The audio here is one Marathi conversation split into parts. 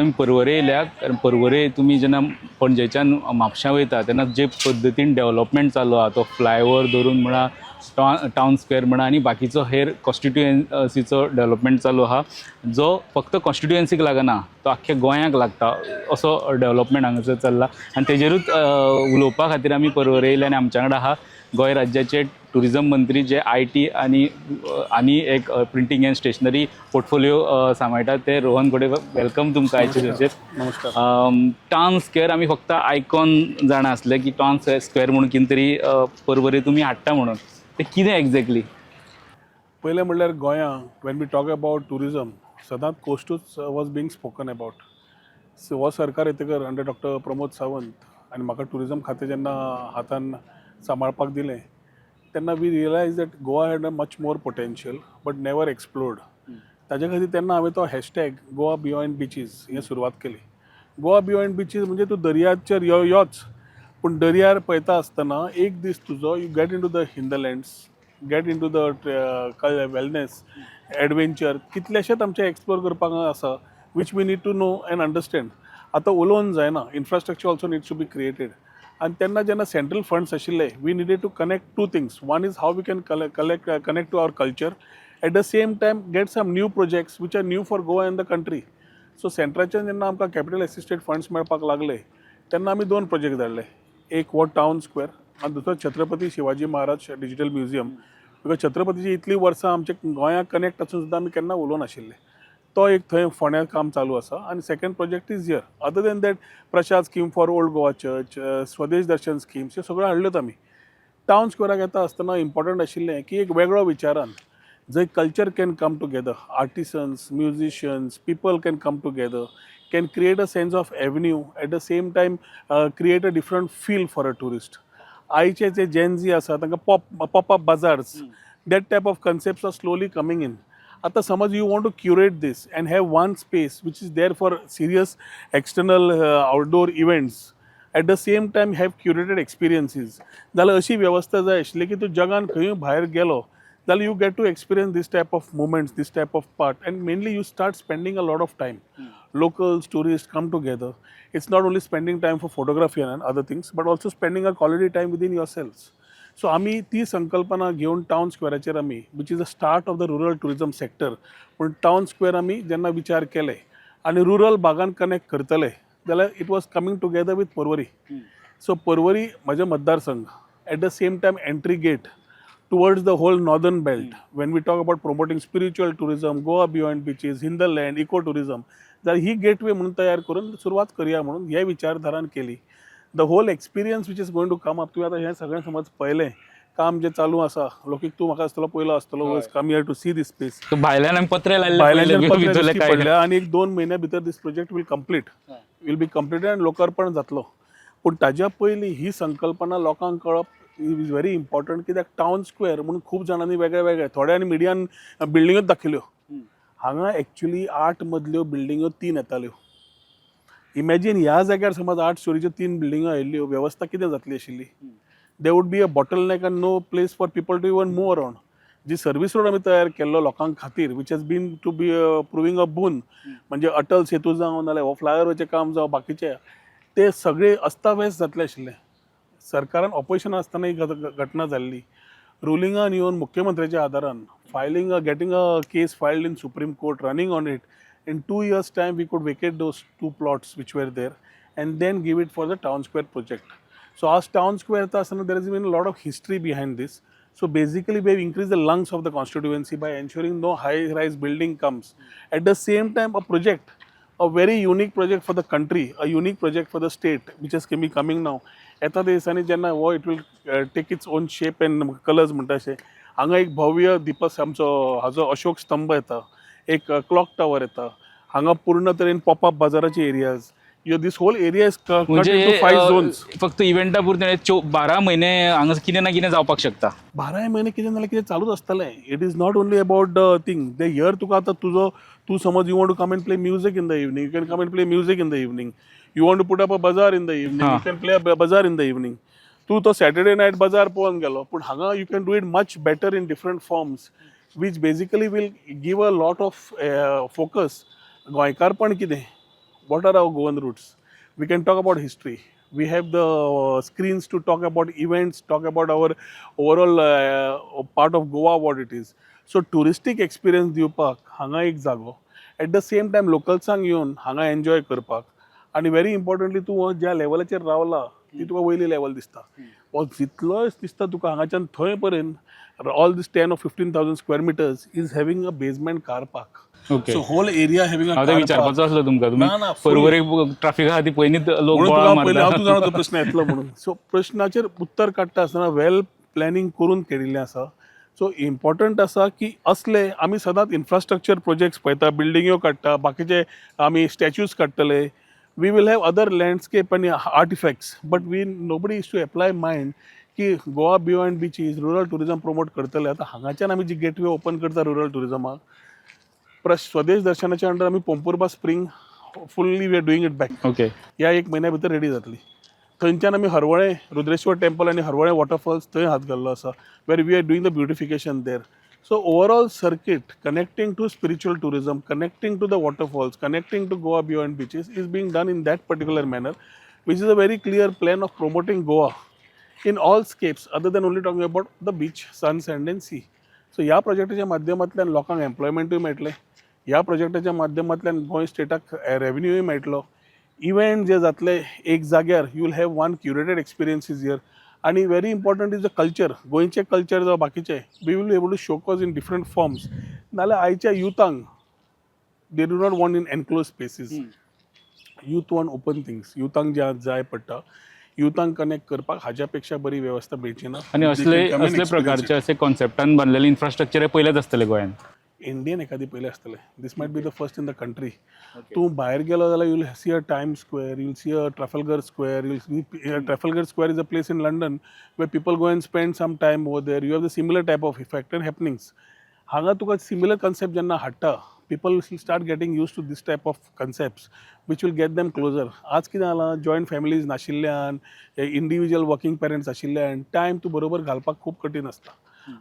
आमी पर्वरे येयल्या कारण पर्वरे तुमी जेन्ना पणजेच्यान म्हापश्यां वयता तेन्ना जे पद्दतीन डेव्हलपमेंट चालू आहा तो फ्लायओव्हर धरून म्हणा टावन स्क्वेअर म्हणा आनी बाकीचो हेर कॉन्स्टिट्युएन्सीचो डेव्हलपमेंट चालू आहा जो फक्त कॉन्स्टिट्युएन्सीक लागना तो आख्ख्या गोंयाक लागता असो डेव्हलपमेंट हांगासर चल्ला आनी तेजेरूच उलोवपा खातीर आमी पर्वरे येयले आनी आमच्या वांगडा आहा गोंय राज्याचे टुरिजम मंत्री जे IT आनी एक प्रिंटींग एंड स्टेशनरी पोर्टफोलिओ सांबाळटात ते रोहन घोडे. वेलकम तुमकां आयचे चर्चेर. टावन स्क्वेअर आमी फक्त आयकॉन जाणा आसले की टावन स्क्वेअर म्हणून कितें तरी पर्वरे तुमी हाडटा म्हणून ते कितें एक्झॅक्टली? पयलें म्हणल्यार गोंयां when we talk about tourism सदांच कोस्टूच वॉज बींग स्पोकन अबाउट. हो सरकार येतकर अंडर डॉक्टर प्रमोद सावंत आनी म्हाका टुरिजम खातें जेन्ना हातान सांबाळपाक दिलें तेन्ना we realise that Goa had a much more potential but never explored. ताजे खातीर तेन्ना हांवें तो हॅशटॅग गोवा बियॉन्ड बिचीस हें सुरवात केली. गोवा बियॉन्ड बिचीस म्हणजे तूं दर्याचेर योच पूण दर्यार पळयता आसतना एक दीस तुजो you get into the hinterlands, get into the wellness adventure कितलेशेच आमचे एक्सप्लोर करपाक आसा which we need to know and understand. आतां उलोवन जायना, infrastructure also needs to be created. आणि तेन्ना जेन्ना सेंट्रल फंड्स आशिल्ले we needed to connect to things. One is how we can connect to our culture at the same time get some new projects which are new for Goa in the country. So सेंट्राच्यान जेन्ना आमकां कॅपिटल एसिस्टेड फंड्स मेळपाक लागले तेन्ना आमी 2 प्रोजेक्ट धाडले. एक हो टावन स्क्वेअर आनी दुसरो Chhatrapati Shivaji Maharaj digital museum. Because छत्रपतीची इतली वर्सां आमचे गोंयाक कनेक्ट आसून सुद्दां आमी केन्ना उलोवनाशिल्ले. तो एक थंय फोंड्या काम चालू आसा. आनी second project is here. Other than that Prasad scheme for old Goa church, Swadesh Darshan schemes ह्यो सगळ्यो हाडल्योत आमी. टावन स्क्वेअराक येता आसतना इम्पॉर्टंट आशिल्लें की एक वेगळो विचारान जंय culture can come together, artisans, musicians, people can come together, can create a sense of avenue at the same time create a different feel for a tourist. आयचे जे जेनझी आसा तांकां pop up bazaars that type of concepts are slowly coming in. आता समज you want to curate this and have one space which is there for serious external outdoor events at the same time have curated experiences जाल्यार अशी वेवस्था जाय आशिल्ली की तूं जगान खंय भायर गेलो जाल्यार you get to experience this type of movements, this type of part and mainly you start spending a lot of time. Locals, tourists come together. It's not only spending time for photography and other things, but also spending a quality time within yourselves. So आमी ती संकल्पना घेवन टावन स्क्वेअराचेर आमी which is a start of the rural tourism sector. पूण टावन स्क्वेअर आमी जेन्ना विचार केले आनी रुरल भागान कनेक्ट करतले जाल्यार it was coming together with Porvorim. So Porvorim म्हजे मतदारसंघ at the same time entry gate towards the whole northern belt. When we talk about promoting spiritual tourism, Goa beyond beaches, hinterland, ecotourism, तर ही गेटवे म्हणून तयार करून सुरवात करूया म्हणून हे विचारधारान केली. The whole experience which is going to come up. तुवें आतां हें सगळें समज पळयलें काम जे चालू आसा लोकीक तूं म्हाका आसतलो पयलो आसतलो come here to see this place. भायल्यान पत्र लायलें आनी एक 2 म्हयन्या भितर this project will complete will be completed आनी लोकार्पण जातलो. पूण ताज्या पयलीं ही संकल्पना लोकांक कळप इज व्हेरी इम्पॉर्टंट. कित्याक टावन स्क्वेअर म्हणून खूब जाणांनी वेगळे वेगळे थोड्यांनी मिडियान बिल्डिंगूच दाखयल्यो. हांगा एक्चुली 8 मजल्यो बिल्डिंगो 3 येताल्यो. इमॅजीन ह्या जाग्यार समज 8 स्टोरीच्यो 3 बिल्डिंगो आयिल्ल्यो वेवस्था कितें जातली आशिल्ली. They would be a bottleneck and no place for people to even move around. जी सर्वीस रोड आमी तयार केल्लो लोकांक खातीर which has been to be proving a boon म्हणजे अटल सेतू जावं नाल्यार हो फ्लायओवरचें काम जावं बाकीचें ते सगळे अस्ताव्यस्त जातले आशिल्ले. सरकारान ऑपोजिशन आसतना ही घटना जाल्ली. रुलिंगान येवन मुख्यमंत्र्याच्या आदारान getting a case filed in Supreme Court running on it. In 2 years' time, we could vacate those 2 plots which were there and then give it for the town square project. So as town square, there has been a lot of history behind this. So basically, we have increased the lungs of the constituency by ensuring no high-rise building comes. At the same time, a very unique project for the country, a unique project for the state, which is coming now. Eta दिसांनी जेन्ना वो it will take its own shape and colors म्हणटा अशें. हांगा एक भव्य दिपस आमचो हाजो अशोक स्तंभ येता. एक क्लॉक टावर येता. हांगा पूर्ण तरेन पॉपअप बाजाराचे areas. This whole area is cut into 5 zones. फक्त इव्हेंटा पुरते 12 महिने हांगा कितें ना कितें जावपाक शकता. 12 महिने कितें नाल्यार कितें चालूच आसतलें. It is not only about the thing. They here तुका आतां तूं समज you want to come and play music in the evening you can come and play music in the evening. You want to put up a bazaar in the evening you can play a bazaar in the evening. तूं तो सॅटर्डे नायट बाजार पळोवन गेलो पूण हांगा you can do it much better in different forms which basically will give a lot of focus. गोंयकारपण कितें what are our Goan roots? We can talk about history. We have the screens to talk about events, talk about our overall part of Goa, what it is. So touristic experience दिवपाक हांगा एक जागो. At the same time localsank येवन हांगा एन्जॉय करपाक आनी व्हेरी इम्पॉर्टंटली तूं ज्या लेवलाचेर रावला ती तुका वयली लेवल दिसता. वो जितलोच दिसता तुका हांगाच्यान थंय पर्यंत all this 10 or 15,000 square meters is having a basement car park. Okay. So whole area having a हांव ते car park. विचारपाचो आसलो तुमकां तुमी ना, ना, fully. पर्वरे ट्राफिका खातीर पयलींच लोक म्हणून बोळा तुका पयलीं हांव तूं जाणा मारता. तो प्रश्न येतलो म्हणून. सो प्रश्नाचेर उत्तर काडटा आसतना वेल प्लॅनिंग करून केल्लें आसा. सो इम्पॉर्टंट आसा की असले आमी सदांच इन्फ्रास्ट्रक्चर प्रोजेक्ट्स पळयता, बिल्डिंग्यो काडटा, बाकीचे आमी स्टॅच्यूज काडटले. We will have other landscape आनी artefacts, but we nobody is to apply mind की Goa beyond beaches rural tourism promote करतले. आतां हांगाच्यान आमी जी गेटवे ओपन करता रुरल टुरिजमाक, स्वदेश दर्शनाच्या अंडर आमी Pomburpa spring fully we are doing it back. Okay. ह्या एक म्हयन्या भितर रेडी जातली. थंयच्यान आमी हरवळे रुद्रेश्वर टेम्पल आनी हरवळे वॉटरफॉल्स थंय हात घाल्लो आसा, where we are doing the beautification there. So overall circuit connecting to spiritual tourism, connecting to the waterfalls, connecting to Goa beyond beaches is being done in that particular manner, which is a very clear plan of promoting Goa in all scapes other than only talking about the beach, sun, sand and sea. So ह्या प्रोजेक्टाच्या माध्यमांतल्यान लोकांक एम्प्लॉयमेंटूय मेळटलें, ह्या प्रोजेक्टाच्या माध्यमांतल्यान गोंय स्टेटाक रेवेन्यूय मेळटलो. इव्हेंट जे जातले एक जाग्यार you will have one curated experiences here. आनी very important is the culture, गोंयचे कल्चर जावं बाकीचे we will be able to showcase in different forms. नाल्यार आयच्या युथांक they do not want in enclose spaces. Youth want open things. युथांक जे जाय पडटा युथांक कनेक्ट करपाक हाज्या पेक्षा बरी वेवस्था मेळची ना. आनी असले प्रकारचे असे कॉन्सेप्टान बांदलेले इन्फ्रास्ट्रक्चर पयलेच आसतले गोंयांत. इंडियन एखादी पयलें आसतलें. This might be the first in the country. तूं भायर गेलो जाल्यार you will see a Time Square, you will see a Trafalgar Square, you will see Trafalgar Square is a place in London where people go and spend some time over there. You have the similar type of effect and happenings. हांगा तुका सिमिलर कन्सेप्ट जेन्ना हाडटा people will start getting used to this type of concepts which will get them closer. आज कितें जालां, जॉयंट फॅमिलीज नाशिल्ल्यान, इंडिविज्युअल वर्किंग पेरंट्स आशिल्ल्यान टायम तूं बरोबर घालपाक खूब कठीण आसता.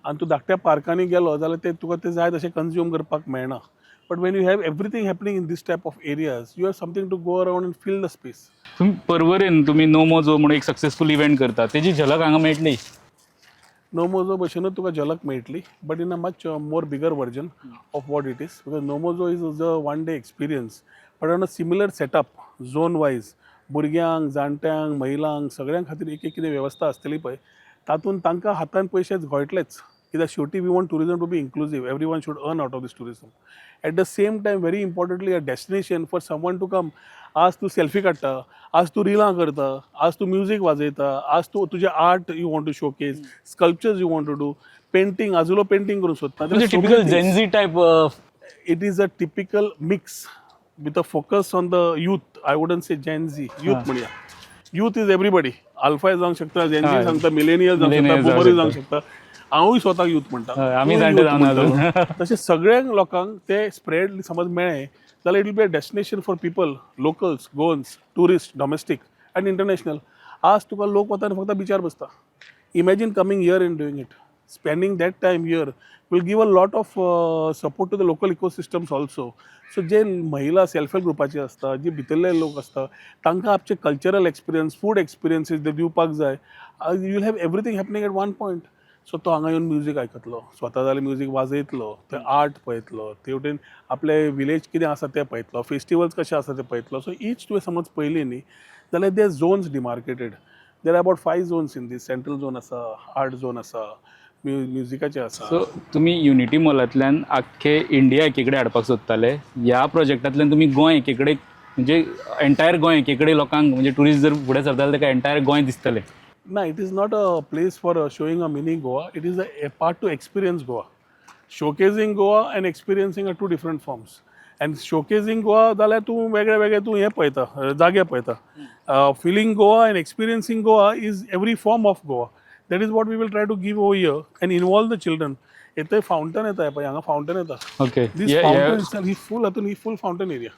आनी तूं धाकट्या पार्कांनी गेलो जाल्यार ते तुका ते जाय तशें कन्ज्यूम करपाक मेळना. But when you have everything happening in this type of areas you have something to go around and feel the space. तुम्ही पर्वरेन तुम्ही नो मोजो म्हणून एक सक्सेसफुल इव्हेंट करता, तेजी झलक हांगा मेळटली. नोमोजो भशेनूच तुका झलक मेळटली, but in a much more bigger version of what it is. Because Nomojo is a one day experience, but on a similar setup zone wise. भुरग्यांक, जाणट्यांक, महिलांक सगळ्यां खातीर एक एक कितें वेवस्था आसतली पळय, तातूंत तांकां हातान पयशे घोळटलेच. कित्याक शेवटी we want tourism to be inclusive. Everyone should earn out of this tourism. At the same time very importantly a destination for someone to come. आज तूं सेल्फी काडटा, आज तूं रिलां करता, आज तूं म्युजीक वाजयता, आज तूं तुजें art you want to showcase, sculptures you want to do, painting, आजुलो पेंटींग करूंक सोदता. म्हणजे typical Gen Z type. It is a typical mix with a focus on the youth. I wouldn't say Gen Z. Youth म्हणूया. Youth is everybody. Alpha जावंक शकता, Gen Z सांगता, मिलेनियल जावंक शकता, बूमर जावंक शकता. हांवूय स्वताक यूथ म्हणटा. आमी जाणटे जावन अजून. तशें सगळ्यांक लोकांक ते स्प्रेड समज मेळ्ळें जाल्यार it will be a destination for people, locals, Goans, tourist, domestic and international. आज तुका लोक वता आनी फक्त बिचार बसता. Imagine coming here and doing it. Spending that time here will give a lot of support to the local ecosystems also. So जे महिला सेल्फ हेल्प ग्रुपाचे असता, जे भितरले लोक असता, तांकां आपचे कल्चरल एक्सपिरियन्स, फूड एक्सपिरियन्सीस ते दिवपाक जाय. You will have everything happening at one point. So तो हांगा येवन म्युजीक आयकतलो, स्वता जाल्यार म्युजीक वाजयतलो, ते आर्ट पळयतलो, ते वटेन आपले विलेज कितें आसा तें पळयतलो, फेस्टिवल्स कशे आसा ते पळयतलो. सो ईच तुवें समज पळयली न्ही जाल्यार they zones demarcated. There are about 5 zones in this. Central zone आसा, आर्ट झोन आसा, म्युजिकाचे आसा. सो तुमी युनिटी मॉलांतल्यान आख्खे इंडिया एकीकडे हाडपाक सोदताले. ह्या प्रोजेक्टांतल्यान तुमी गोंय एकीकडे म्हणजे एंटायर गोंय एकीकडे लोकांक म्हणजे ट्युरिस्ट जर फुडें सरताले ताका एंटायर गोंय दिसतलें. ना, it is not a place for showing a mini Goa. It is a part to experience Goa. Showcasing Goa and experiencing are 2 different forms. And showcasing Goa जाल्यार तूं वेगळे वेगळे तूं हें पळयता, जागे पळयता. Feeling Goa and experiencing Goa is every form of Goa. That is what we will try to give over here and involve the children. येथे फाउंटन येता पळय, हांगा फाउंटन येता. Okay. This fountain itself, he full fountain area.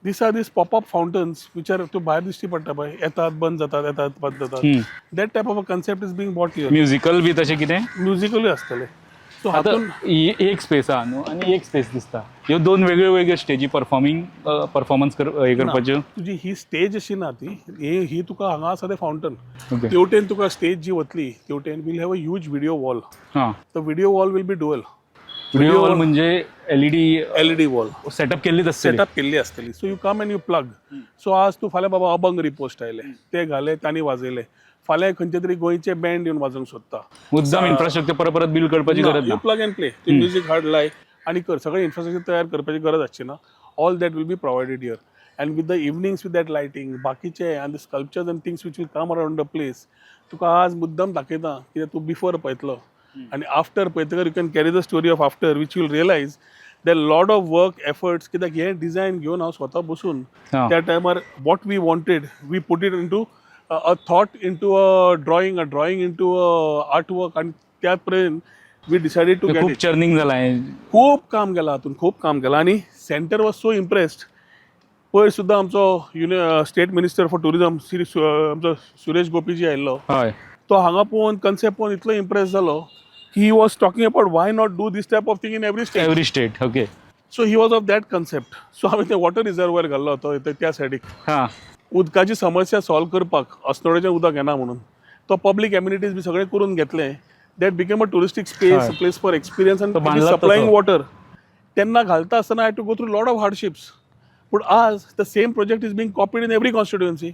These are these pop-up fountains which are तो भायर दिश्टी पडटा पळय, येतात बंद जातात, येतात बंद जातात. That type of a concept is being brought here. Musical बी तशें कितें? म्युजिकलूय आसतलें. सो आता हातून एक स्पेस आहा न्हू आनी एक स्पेस दिसता ह्यो दोन वेगळ्यो वेगळ्यो स्टेजी परफॉर्मन्स हे करपाच्यो. तुजी ही स्टेज अशी ना ती ही तुका हांगा आसा तें फावंटन ओके तेवटेन तुका स्टेज जी वतली तेवटेन will have a huge video wall. हां the video wall will be dual video hall म्हणजे एलईडी LED वॉल सेटअप केल्लीच आसतली. सेटअप केल्ली आसतली. So you come and you plug. So आज तूं फाल्यां बाबा अभंग रिपोस्ट आयले ते घाले तांणी वाजयले फाल्यां खंयचे तरी गोंयचे बँड येवन वाजोवंक सोदता मुद्दाम इन्फ्रास्ट्रक्चर परत परत बिल्ड करपाची गरज यू ना. प्लग एंड प्ले तू म्युझिक हाड लाय आणि कर सगळें इन्फ्रास्ट्रक्चर तयार करपाची गरज आसची ना. All that will be provided here and with the evenings with that lighting बाकीचे and the sculptures and things which will come around the place तुका आज मुद्दाम दाखयता कित्याक तूं बिफोर पळयतलो आणि आफ्टर पळयतकर you can carry the story of after which will realise that lot of work efforts कित्याक हे डिझायन घेवन हांव स्वता बसून हां. त्या टायमार what we wanted we put it into a thought into a drawing into a art work आणि त्या पर्यंत वी डिसायडेड टू गेट खूप इट. चर्निंग जाला हें. खूप काम केलां हातून खूप काम केलां आणि सेंटर वॉज सो इम्प्रेस्ड. पयर सुद्दां आमचो स्टेट मिनिस्टर फॉर टुरिझम आमचो सुरेश गोपीजी आयिल्लो हय तो हांगा पळोवन कन्सेप्ट पळोवन इतलो इम्प्रेस जालो की he was talking about why not do these type of thing in every state. Every state okay so he was of that concept. So हांवें ते वॉटर रिजर्वर घाल्लो होतो त्या सायडीक हां उदकाची समस्या सॉल्व करपाक अस्नोडेचें उदक येना म्हणून तो पब्लीक एम्युनिटीज बी सगळें करून घेतले. That became a touristic space हय. प्लेस फॉर एक्सपिरियन्स तो अँड बांदलाच सप्लायींग तसो. वॉटर. तेन्ना घालता आसतना I to go through lot of hardships पूण आज the same project is being copied in every constituency.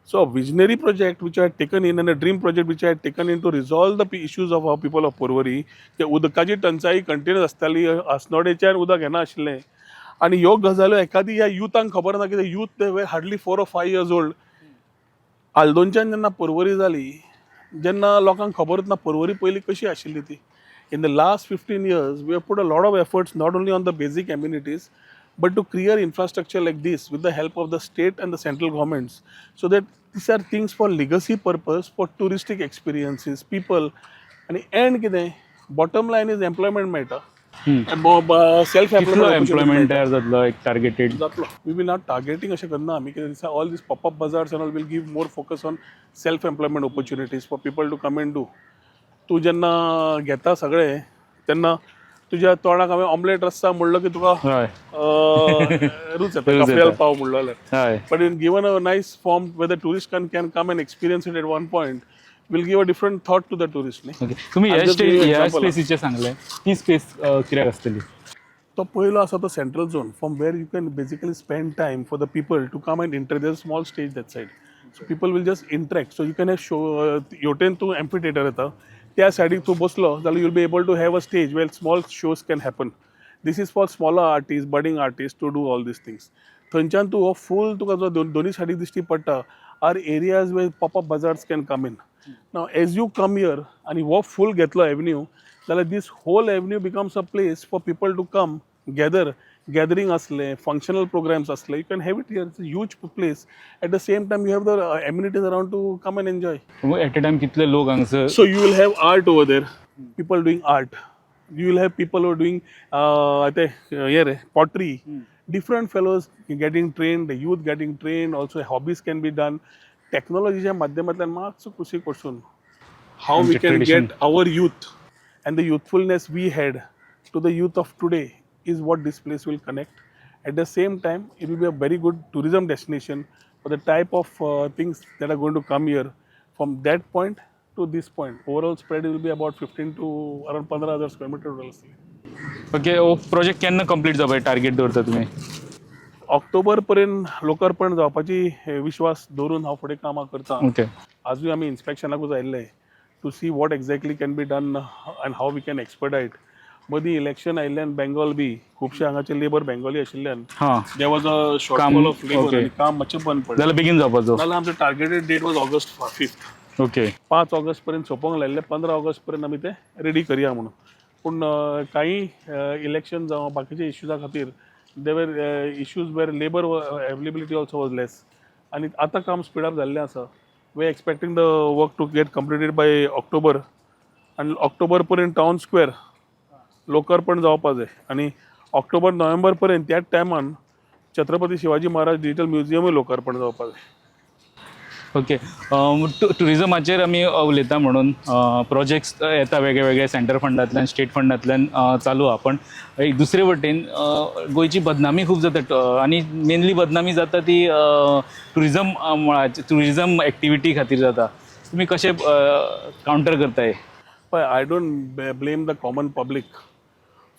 So a visionary project which I had taken in and a dream project which I had taken in to resolve the issues of our people of Porvoरी ते उदकाची टंचाई कंटिन्यूस आसताली अस्नोडेच्यान उदक येना आशिल्लें आनी ह्यो गजाल्यो एखादी ह्या युथांक खबर ना कित्याक यूथ ते वे हार्डली 4 or 5 years old. आल्दोनच्यान जेन्ना पर्वरी जाली जेन्ना लोकांक खबरच ना पर्वरी पयलीं कशी आशिल्ली ती. In the last 15 years we have put a lot of efforts not only on the basic amenities but to create infrastructure like this with the help of the state and the central governments so that these are things for legacy purpose for touristic experiences people आणि एंड कितें बॉटम लायन इज एम्प्लॉयमेंट मेळटा सेल्फ कितलो एम्प्लॉयमेंट तयार जातलो एक टार्गेटेड. जातलो. वी वील नॉट टार्गेटींग अशें करना आमी कितें दिसा all this popup bazaars and all will give more focus on self employment opportunities for people to come and do. तूं जेन्ना घेता सगळें तेन्ना तुज्या तोंडाक हांवें ऑमलेट रस्सा म्हणलो की तुका हय रूच येता रूच काफ्रियाल येता. पाव म्हणलो जाल्यार. हय But in given a nice form where the tourist can come and experience it at one point, will give a different thought to the tourist. न्ही? ओके तुम्ही I'm just giving you ह्या example. स्पेसीचे सांगले ती स्पेस कित्याक आसतली. तो पयलो आसा तो central zone from where you can basically spend time for the people to come and enter their small stage that side. So people will just interact. So you can have show हेवटेन तूं एम्फी थिएटर येता त्या सायडीक तूं बसलो जाल्यार you'll be able to have a stage where small shows can happen. This is for smaller artist budding artist to do all this things. थंयच्यान तूं हो फूल तुका जो दोनी सायडीक दिश्टी पडटा are areas where pop up bazaars can come in. Now as you come here आनी हो फूल घेतलो एवन्यू जाल्यार this whole avenue becomes a place for people to come gathering असले फंक्शनल प्रोग्राम्स असले you can have it here. It's a huge place. At the same time you have the amenities around to come and enjoy. At a time कितले लोक हांगसर. So you will have art over there, people doing art. You will have people who are doing pottery. Different fellows getting trained, the youth getting trained, also hobbies can be done. Technologyच्या माध्यमांतल्यान मातसो कुशीक वचून how we can tradition. get our youth and the youthfulness we had to the youth of today is what this place will connect. At the same time, it will be a very good tourism destination for the type of things that are going to come here. From that point to this point, overall spread will be about 15 to around 15,000 square meter. Okay हो प्रोजेक्ट केन्ना कंप्लीट जावपाची टार्गेट दवरता तुम्ही. ऑक्टोबर पर्यंत लोकार्पण जावपाची विश्वास दवरून हांव फुडें कामां करतां. ओके आजूय आमी इन्स्पेक्शनाकूच आयिल्ले to see what exactly can be done and how we can expedite. मदीं इलेक्शन आयिल्ल्यान बेंगॉल बी खुबशे हांगाचे लेबर बेंगॉली आशिल्ल्यान हां there was a shortfall of labour okay. आनी काम मातशें बंद पडलें. जाल्यार बेगीन जावपाचो. नाल्यार आमचो targeted date was August 5th. Okay 5 August पर्यंत सोंपोवंक लायिल्लें 15 ऑगस्ट पर्यंत आमी ते रेडी करया म्हणून. पूण काही इलेक्शन जावं बाकीच्या इश्यूजा खातीर देवर issues where labour availability also was less आनी आतां काम स्पीड अप जाल्लें आसा. We are expecting the work to get completed by October आनी ऑक्टोबर पर्यंत टावन स्क्वेअर लोकार्पण जावपा जाय आनी ऑक्टोबर नोव्हेंबर पर्यंत त्याच टायमान छत्रपती शिवाजी महाराज डिजिटल म्युझियमूय लोकार्पण जावपा जाय. ओके. टुरिजमाचेर आमी उलयता म्हणून प्रोजेक्ट्स येता वेगळे वेगळे सेंटर फंडांतल्यान स्टेट फंडांतल्यान चालू आहा, पण एक दुसरे वटेन गोंयची बदनामी खूब जाता आनी मेनली बदनामी जाता ती टुरिजम टुरिजम एक्टिविटी खातीर जाता. तुमी कशें कावंटर करताय? But I don't blame the common public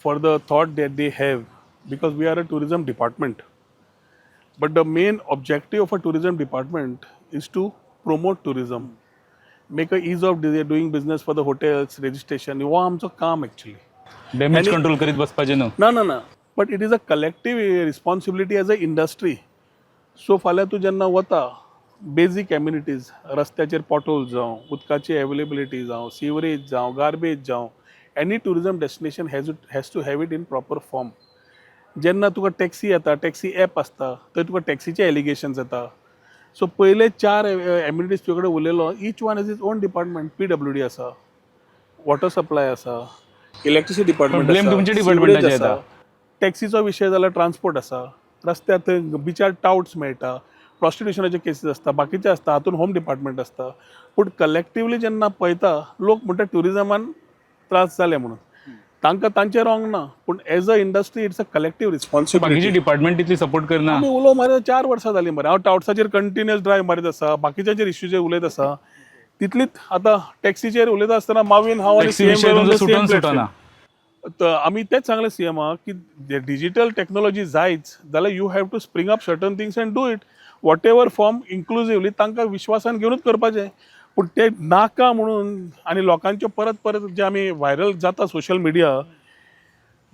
for the thought that they have because we are a tourism department. But the main objective of a tourism department is to promote tourism, make a ease of doing business for the hotels, registration. हो आमचं काम actually. डॅमेज कंट्रोल करीत बसपाचें न्हू. ना. But it is a collective responsibility as a industry. So फाल्यां तूं जेन्ना वता बेजीक एम्युनिटीज रस्त्याचेर पॉटहोल्स जावं उदकाची अवेलेबिलिटी जावं सिवरेज जावं गार्बेज जावं any tourism destination has to have it in proper form. जेन्ना तुका टॅक्सी येता टॅक्सी ॲप आसता थंय तुका टॅक्सीचे एलिगेशन्स येता. सो पयले 4 एम्युनिटीज तुजे कडेन उलयलो each one is is on department. PWD आसा, वॉटर सप्लाय आसा, इलेक्ट्रिसिटी डिपार्टमेंट Blame तुमच्या डिपार्टमेंटाचेर येता. टॅक्सीचो विशय जाल्यार ट्रान्सपोर्ट आसा, रस्त्यार थंय बिचार टाउट्स मेळटा, प्रॉस्टिट्युशनाचे केसीस आसता, बाकीचे आसता, हातून होम डिपार्टमेंट आसता. पूण कलेक्टिवली जेन्ना पळयता लोक म्हणटा टुरिजमान त्रास जाले म्हणून. तांकां तांचे रॉंग ना, पूण as a industry it's a collective responsibility. बाकीची डिपार्टमेंट तितली सपोर्ट करना. आमी उलो मारता 4 वर्सां जालीं मरे. हांव टाउट्साचेर कंटिन्युअस ड्रायव्ह मारीत आसा, बाकीच्याचेर इश्यूचेर उलयत आसा. तितलीच आतां टॅक्सीचेर उलयता आसतना मावीन हांव आनी टॅक्सी विशय तुमचो सुटोन CM सुटना. आमी तेच सांगलें CMाक की डिजिटल टेक्नॉलॉजी जायच जाल्यार you have to spring up certain things and do it whatever form inclusively. तांकां विश्वासान घेवनूच करपाचें. पूण ते नाका म्हणून आनी लोकांचे परत जे आमी व्हायरल जाता social media,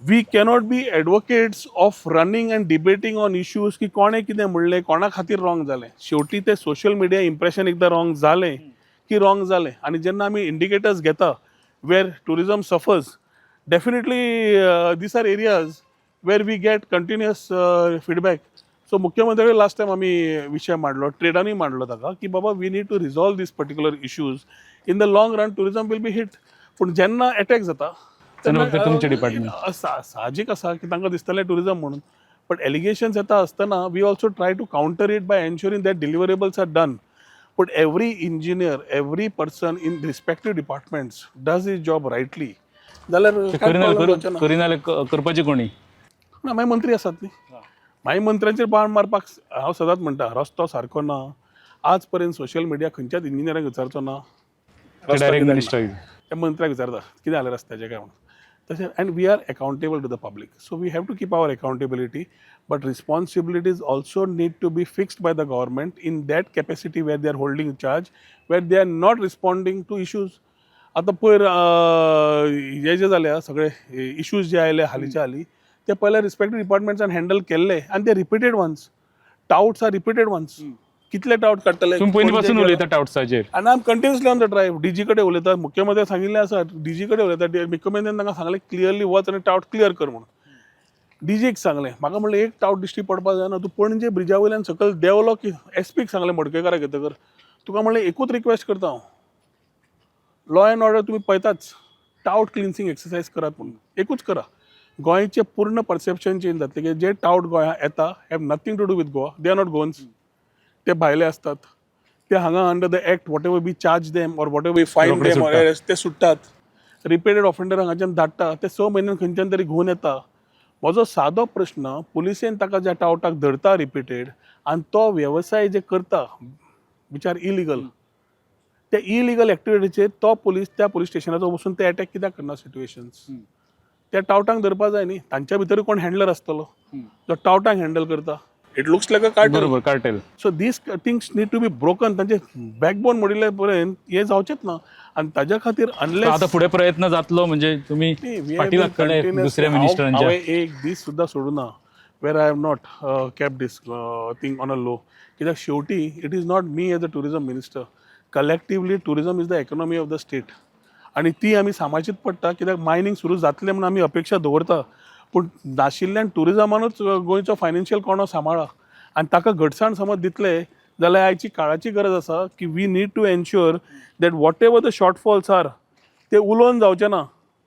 we cannot be advocates of running and debating on issues की कोणें कितें म्हणलें, कोणा खातीर रॉंग जालें. शेवटी ते सोशल मिडिया इम्प्रेशन एकदां रॉंग जालें की रॉंग जालें. आनी जेन्ना आमी इंडिकेटर्स घेता where tourism suffers, definitely these are areas where we get continuous feedback. So मुख्यमंत्री लास्ट टाइम आमी विशय मांडलो, ट्रेडांनी मांडलो ताका की बाबा we need to resolve this particular issues. In the long run tourism will be hit. पूण जेन्ना अटॅक जाता तेन्ना फक्त तुमचें डिपार्टमेंट. साहजीक आसा की तांकां दिसतलें टुरिजम म्हणून. बट एलिगेशन्स येता आसतना we also try to counter it by ensuring that deliverables are done. But every engineer every person in respective departments does his job rightly जाल्यार करिना करपाचें कोणी ना. मागीर मंत्री आसात न्ही. मागीर मंत्र्यांचेर बाण मारपाक हांव सदांच म्हणटा रस्तो सारको ना. आज पर्यंत सोशल मिडिया खंयच्याच इंजिनियरांक विचारचो ना. डायरेक्ट मिनिस्टर त्या मंत्र्याक विचारता कितें जालें रस्त्याचें काय म्हणून. तशें and we are accountable to the public. So we have to keep our accountability. But responsibilities also need to be fixed by the government in that capacity where they are holding charge, where they are not responding to issues. आतां पयर हे जे जाले सगळे इश्यूज जे आयले हालींच्या हालीं ते पयले रिस्पेक्टीव डिपार्टमेंट्सान हँडल केल्ले आनी ते repeated ones. Touts are repeated ones. कितले टाउट काडटले तुम्ही पयलीं पासून उलयता टाउट्साचेर. आनी I am continuously on the drive. DG कडेन उलयता, मुख्यमंत्र्याक सांगिल्लें आसा, DG कडेन उलयता. मुख्यमंत्र्यान तांकां सांगलें क्लियरली वच आनी टाउट क्लियर कर म्हणून. DGक सांगलें. म्हाका म्हणलें एक टाउट दिश्टी पडपाक जायना. तूं पणजे ब्रिजा वयल्यान सकयल देंवलो की SPक सांगलें मडकयकाराक येतकर तुका म्हणलें एकूच रिक्वेस्ट करता हांव, लॉ अँड ऑर्डर तुम्ही पळयताच, टाउट क्लिन्सिंग एक्सरसाइज करात म्हणून. एकूच करा. गोंयचे पूर्ण परसेप्शन चेंज जातलें की जे टाउट गोंया येता have nothing to do with Goa. They are not Goans. ते भायले असतात. ते हांगा under the act whatever be charge them or whatever be fine them ते सुट्टात. रिपिटेड ऑफेंडर हांगाच्यान धाडटा. ते 6 म्हयन्यान खंयच्यान तरी घेवन येता. म्हजो सादो प्रश्न, पुलिसेन ताका ज्या टाउटाक धरता रिपिटेड आनी तो वेवसाय जे करता विच आर इलिगल, त्या इलिगल एक्टिविटीचेर तो पुलीस त्या पुलीस स्टेशनाचो वचून ते अटॅक कित्याक करना सिट्युएशन्स. त्या टाउटांक धरपा जाय न्ही. तांच्या भितर कोण हँडलर आसतलो जो टाउटांक हँडल करता. It looks like a cartel. बरोबर cartel. So these things need to be broken. तांचे बॅकबोन मोडिल्ले पर्यंत हे जावचेच ना. आनी ताज्या खातीर अनलेस आता फुडें प्रयत्न जातलो म्हणजे तुम्ही पाटील कडेन दुसऱ्या मिनिस्टरांच्या. हांवें एक दीस सुद्दां सोडूं ना where I have not kept this thing on a low. कित्याक शेवटी it is not me as a tourism minister. Collectively tourism is the economy of the state. आनी ती आमी सांबाळचीच पडटा. कित्याक मायनींग सुरू जातलें म्हणून आमी अपेक्षा दवरता. पूण नाशिल्ल्यान टुरिजमानूच गोंयचो फायनान्शियल कोणो सांबाळा. आनी ताका घटसाण समज दितले जाल्यार आयची काळाची गरज आसा की we need to ensure that whatever the shortfalls are ते उलोवन जावचे ना.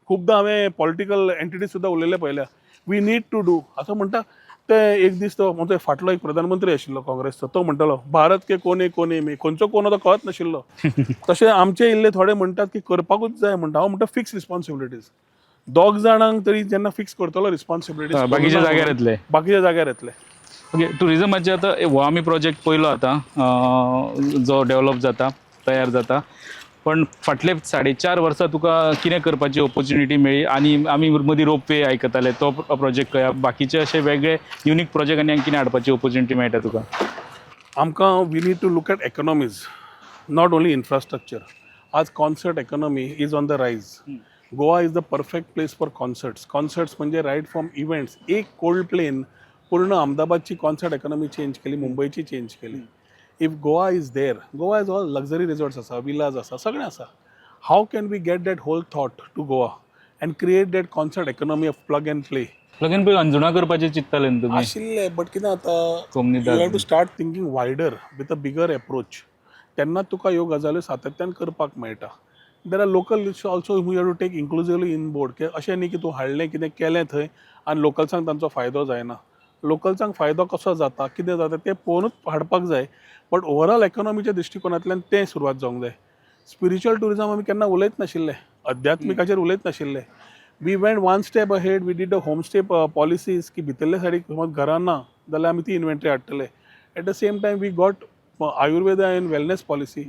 खुबदां हांवें पॉलिटिकल एंटिटीज सुद्दां उलयले पळयल्या. वी नीड टू डू असं म्हणटा ते एक दीस तो म्हणजे फाटलो एक प्रधानमंत्री आशिल्लो काँग्रेसचो, तो म्हणटालो भारत के कोने कोने में, खंयचो कोण तो कळत नाशिल्लो. तशें आमचे इल्ले थोडे म्हणटात की करपाकूच जाय म्हणटा. हांव म्हणटा फिक्स रिस्पॉन्सिबिलिटीज. दोग जाणांक तरी जेन्ना फिक्स करतलो रिस्पॉन्सिबिलिटीज, बाकीच्या जाग्यार येतले. बाकीच्या जाग्यार येतले. ओके, टुरिजमाचे आता हो आमी प्रोजेक्ट पयलो आता जो डेव्हलप जाता, तयार जाता. पण फाटले 4.5 वर्सां तुका कितें करपाची ऑपॉर्च्युनिटी मेळ्ळी? आनी आमी मदीं रोपवे आयकताले, तो प्रोजेक्ट खंय? बाकीचे अशे वेगळे युनीक प्रोजेक्ट आनी कितें हाडपाची ऑपॉर्च्युनिटी मेळटा तुका? आमकां we need to look at economies, not only infrastructure. आज concert economy is on the rise. Goa is the perfect place for concerts म्हणजे रायट फ्रॉम इव्हेंट्स. एक कोल्ड प्लेन पूर्ण अहमदाबादची कॉन्सर्ट इकॉनॉमी चेंज केली, मुंबईची चेंज केली. If Goa is there, Goa is all luxury resorts आसा, विलाज आसा, सगळें आसा. How can we get that whole thought to Goa and create that concert economy of plug and play? लगीन पळय अंजुणा करपाचें चिंतताले न्ही तुमी? आशिल्ले, बट कितें आतां, कोमनीदार. You have to start thinking wider with a bigger approach. तेन्ना तुका ह्यो गजाल्यो सातत्यान करपाक मेळटा. There are local also you have to take inclusively in board. की अशें न्ही की तूं हाडलें कितें केलें थंय आनी लोकल्सांक तांचो फायदो जायना. लोकल्सांक फायदो कसो जाता, कितें जाता तें पळोवनूच हाडपाक जाय. बट ओवरऑल इकॉनॉमीच्या दृश्टिकोनांतल्यान तें सुरवात जावंक जाय. स्पिरिच्युअल टुरिजम आमी केन्ना उलयत नाशिल्ले, अध्यात्मिकाचेर उलयत नाशिल्ले. We went one step ahead. We did a home stay policies की भितरले सायडीक समज घरां ना जाल्यार आमी ती इन्व्हेंटरी हाडटले. At the same time we got Ayurveda and wellness policy.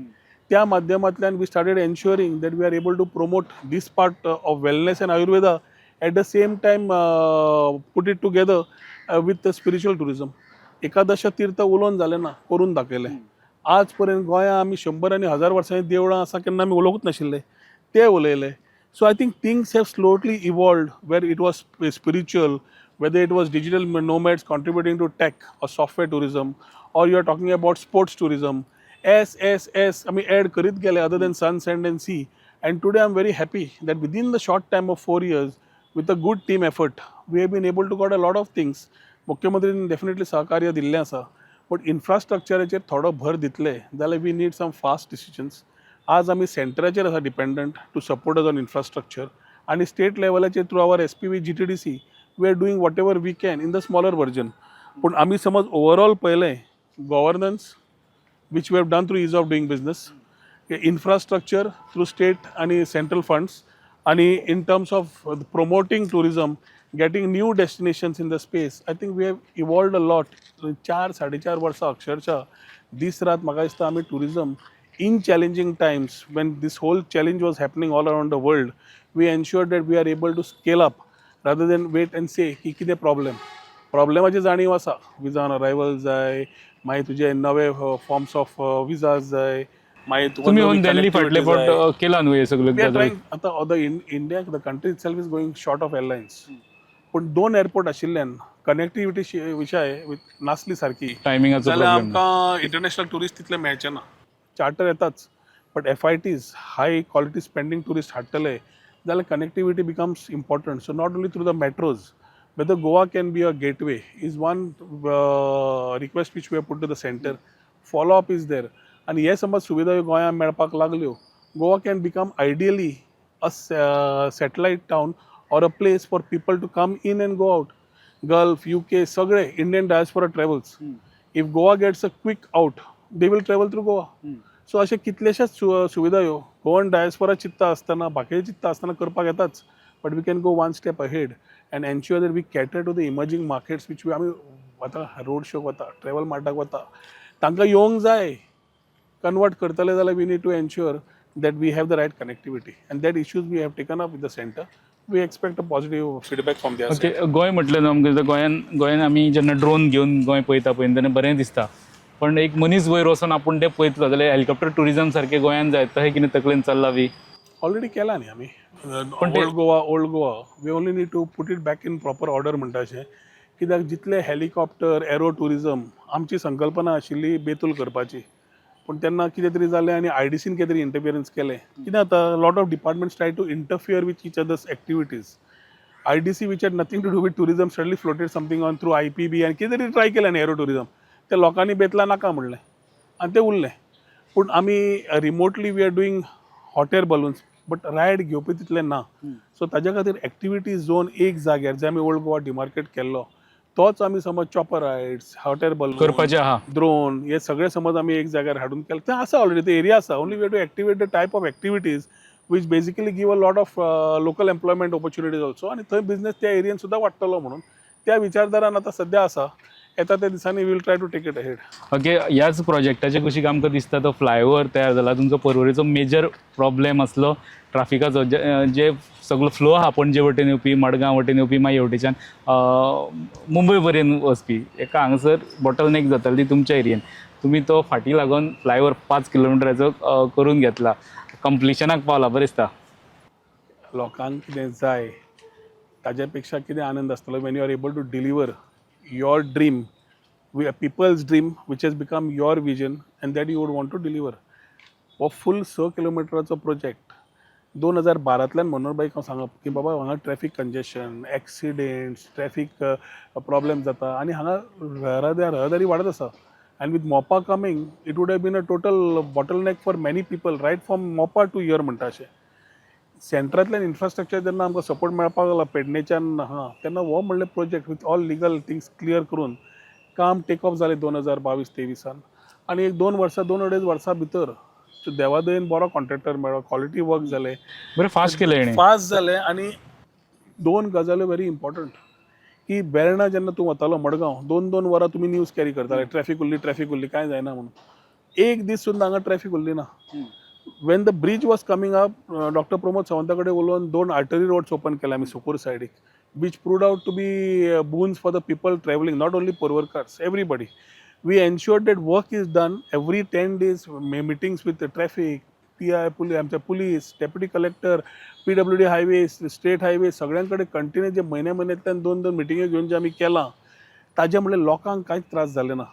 त्या माध्यमांतल्यान we started ensuring that we are able to promote this part of wellness and Ayurveda. At the same time put it together with spiritual tourism. एकादश तीर्थ उलोवन जालें ना, करून दाखयलें. आज पर्यंत गोंयांत आमी 100 आनी 1000 वर्सांनी देवळां आसा केन्ना आमी उलोवंकूच नाशिल्ले, ते उलयले. So I think things have slowly evolved where it was spiritual, whether it was digital nomads contributing to tech or software tourism, or you are talking about sports tourism. I mean, add karit gele other than sun, sand and sea. And today I'm very happy that within the short time of 4 years, with a good team effort, we have been able to got a lot of things. मुख्यमंत्रीन definitely सहकार्य दिल्लें आसा. But infrastructureचेर थोडो भर दितले जाल्यार we need some fast decisions. आज आमी सेंटराचेर आसा dependent to support us on infrastructure. आनी स्टेट लेवलाचेर through our SPV GTDC we are doing whatever we can in the smaller version. पूण आमी समज ओवरऑल पळयलें governance which we have done through ease of doing business, infrastructure through state आनी सेंट्रल फंड्स, आनी in terms of promoting tourism, getting new destinations in the space. I think we have evolved a lot. 4-4.5 वर्सां अक्षरशः दीस रात म्हाका दिसता आमी tourism in challenging times when this whole challenge was happening all around the world, we ensured that we are able to scale up rather than wait and say की कितें प्रॉब्लेमाची जाणीव आसा. विजा ऑन अरायवल जाय, मागीर तुजे नवे फॉर्म्स ऑफ विजाज जाय, मागीर तुम्ही ऑन दिल्ली फाटले फावट केला न्हू हे सगळे? आतां the India the country itself is going short of airlines. पूण 2 एअरपोर्ट आशिल्ल्यान कनेक्टिविटी विशय नासली सारकी टायमिंगाचो जाल्यार प्रॉब्लेम. आमकां इंटरनॅशनल टुरिस्ट तितले मेळचे ना. चार्टर येताच, but FITs high quality spending tourist हाडटले जाल्यार connectivity becomes important. So not only through the metros, whether Goa can be a gateway is one request which we have put to the center. Follow up is there. And हे समज सुविधा गोंयांत मेळपाक लागल्यो, Goa can become ideally a satellite town or a place for people to come in and go out. Gulf, UK, सगळे Indian diaspora travels. If Goa gets a quick out, they will travel through Goa. So अशे कितलेशेच सुविधा ह्यो गोवन डायस्पोरा चित्ता आसतना, बाकीचे चित्ता आसतना करपाक येताच. But we can go one step ahead and ensure that we cater to the emerging markets which we आमी वता, रोड शोक वता, ट्रॅवल मार्टाक वता, तांकां येवंक जाय. कन्वर्ट करतले जाल्यार we need to ensure that we have the right connectivity and that issues we have taken up with the centre. We expect a positive feedback from their side. Okay, Goem म्हटलें न्हू आमकां, गोंयान आमी जेन्ना ड्रोन घेवन गोंय पळयता पळय तेन्ना बरें दिसता. पण एक मनीस वयर वचून आपूण ते पळयतलो जाल्यार हेलिकॉप्टर टुरिजम सारके गोंयांत जाय तशें कितें तकलेन चल्लां बी? ऑलरेडी केला न्ही आमी. Old Goa we only need to put it back in proper order म्हणटा अशें. कित्याक जितले हेलिकॉप्टर, एरो टुरिजम आमची संकल्पना आशिल्ली बेतूल करपाची, पूण तेन्ना कितें तरी जालें आनी IDCन कितें तरी इंटरफियरन्स केलें. कितें जाता, lot of departments try to interfere with each others activities. IDC which had nothing to do with tourism suddenly floated something on through IPB आनी कितें तरी ट्राय केलें न्ही एरो टुरिजम. ते लोकांनी बेतला नाका म्हणलें आनी तें उरलें. पूण आमी remotely we are doing hot air balloons, but ride घेवपी तितलें ना. सो ताज्या खातीर एक्टिविटी झोन एक जाग्यार जे आमी ओल्ड गोवा डिमार्केट केल्लो, तोच आमी समज चॉपर रायड्स, हॉटेल बल्ब करपाचें आहा. ड्रोन हे सगळे समज आमी एक जाग्यार हाडून केले ते आसा ऑलरेडी ते एरिया आसा only we have to activate the type of activities which basically give a lot of local employment opportunities also आणि थंय बिझनेस त्या एरियेन सुद्दां वाडटलो म्हणून त्या विचारधारान आतां सध्या आसा येता त्या दिसांनी will try to take it ahead. Okay, ह्याच प्रोजेक्टाचे कशी आमकां दिसता तो फ्लायओव्हर तयार जाला तुमचो पर्वरीचो मेजर प्रॉब्लेम आसलो ट्राफिकाचो जे सगळो फ्लो आहा पणजे वटेन येवपी मडगांव वटेन येवपी मागीर हेवटेच्यान मुंबय पर्यंत वचपी एका हांगासर बॉटलनेक जाताली ती तुमच्या एरियेन तुमी तो फाटी लागून फ्लायओव्हर 5 किलोमिटराचो करून घेतला कंप्लिशनाक पावला बरें दिसता. लोकांक कितें जाय ताज्या पेक्षा कितें आनंद आसतलो when you are able to deliver your dream, people's dream, which has become your vision, and that you would want to deliver. हो फुल 6 किलोमिटराचो प्रोजेक्ट 2012तल्यान मनोहरबाईक हांव सांगप की बाबा हांगा traffic congestion, accidents, traffic problem जाता आनी हांगा रहदारी वाडत आसा. And with MOPA coming, it would have been a total bottleneck for many people, right from MOPA to here म्हणटा अशें. सेंट्रांतल्यान इन्फ्रास्ट्रक्चर जेन्ना आमकां सपोर्ट मेळपाक लागला पेडणेच्यान तेन्ना हो म्हणले project with all legal things clear करून काम टेक ऑफ जालें 2022-23 आनी एक 2 वर्सां 2-2.5 वर्सां भितर देवादयेन बरो कॉन्ट्रॅक्टर मेळ्ळो क्वॉलिटी वर्क जालें बरें फास्ट केलें हेणें. फास्ट जालें आनी 2 गजाल्यो व्हेरी इम्पॉर्टंट की बेळणा जेन्ना तूं वतालो मडगांव 2-2 वरां तुमी न्यूज कॅरी करताले ट्रॅफिक उरली कांय जायना म्हणून एक दीस सुद्दां हांगा ट्रॅफिक उरली ना. when the bridge was coming up, Dr. Pramod Sawantकडे उलोवन 2 artery roads open केले आमी सुकूर सायडीक which proved out to be boons for the people traveling, not only Porwarkars, everybody. We ensured that work is done every 10 days, meetings with the traffic, PI, आमच्या police, deputy collector, PWD highways, state highways, सगळ्यांकडे कंटिन्यू जे महिन्यातल्यान 2-2 मिटिंगे घेऊन जे आमी केलां ताजे म्हणल्यार लोकांक कांयच त्रास जाले ना.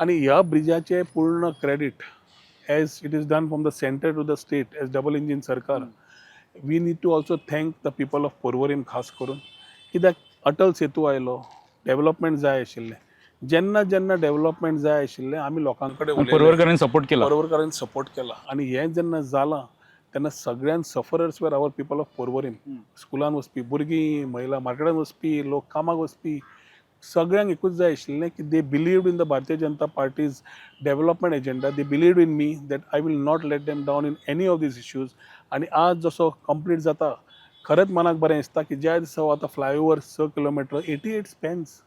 आनी ह्या ब्रिजाचे पूर्ण credit as it is done from the center to the state as double engine sarkar, we need to also thank the people of Porvorim खास करून कित्याक अटल सेतू आयलो डेव्हलपमेंट जाय आशिल्लें जेन्ना डेव्हलपमेंट जाय आशिल्लें आमी लोकांकडे पर्वरकरांनी सपोर्ट केला आनी हें जेन्ना जालां तेन्ना सगळ्यान sufferers were our people of Porvorim. स्कुलान वचपी भुरगीं महिला मार्केटान वचपी लोक कामाक वचपी सगळ्यांक एकूच जाय आशिल्लें की दे believed in the Bharatiya Janata Party's development agenda. They believed in me that I will not let them down in any of these issues. आनी आज जसो कंप्लीट जाता खरेंच मनाक बरें दिसता की ज्या दिसा आतां फ्लायओव्हर 6 किलोमिटर 88 स्पॅन्स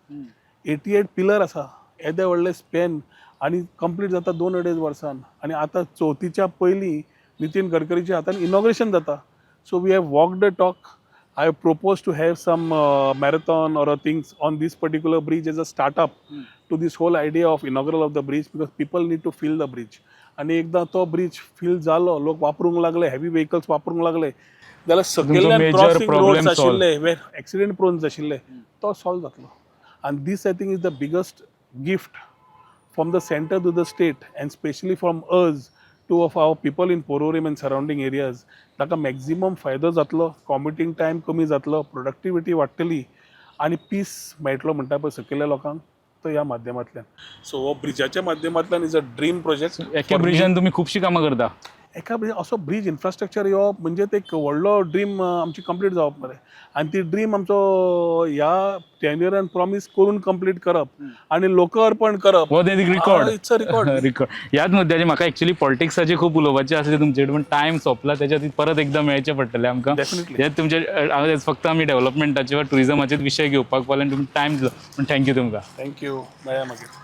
88 पिलर आसा येदे व्हडले स्पॅन आनी कंप्लीट जाता 2-2.5 वर्सान आनी आतां चवथीच्या पयलीं नितीन गडकरीच्या हातान इनॉग्रेशन जाता. So we have walk the talk. I have proposed to have some marathon or things on this particular bridge as a startup to this whole idea of inaugural of the bridge because people need to feel the bridge. आणि एकदा तो ब्रिज फील जालो लोक वापरूंक लागले हेवी व्हेकल्स वापरूंक लागले जाल्यार सकयल्यान क्रॉसिंग रोड्स आशिल्ले वेर एक्सिडेंट प्रोन्स आशिल्ले तो सॉल्व जातलो. and this I think is the biggest gift from the center to the state and especially from us to of our people in Porvorim and surrounding areas. ताका मॅक्झिमम फायदो जातलो कॉम्युटिंग टायम कमी जातलो प्रोडक्टिविटी वाडटली आनी पीस मेळटलो म्हणटा पळय सकयल्या लोकांक तो ह्या माध्यमांतल्यान. सो हो ब्रिजाच्या माध्यमांतल्यान इज अ ड्रीम प्रोजेक्ट. एका ब्रिजान तुमी खुबशीं कामां करता. एका ब्रिज असो ब्रिज इन्फ्रास्ट्रक्चर येवप म्हणजे ते एक व्हडलो ड्रीम आमची कंप्लीट जावप मरे आनी ती ड्रीम आमचो ह्या टेन्युरान प्रॉमीस करून कंप्लीट करप आनी लोकार्पण करप हो ते रिकॉर्ड. It's a record. ह्याच मुद्द्याचेर म्हाका एक्चुअली पॉलिटिक्साचेर खूब उलोवपाचें आसलें तुमचे कडेन पण टायम सोंपला त्याच्या खातीर परत एकदां मेळचें पडटलें आमकां. डेफिनेटली. हे तुमचे फक्त आमी डेव्हलपमेंटाचे वा ट्युरिजमाचेच विशय घेवपाक पावले आनी तुमी टायम दिलो पण थँक्यू तुमकां. थँक्यू मेळया मागीर.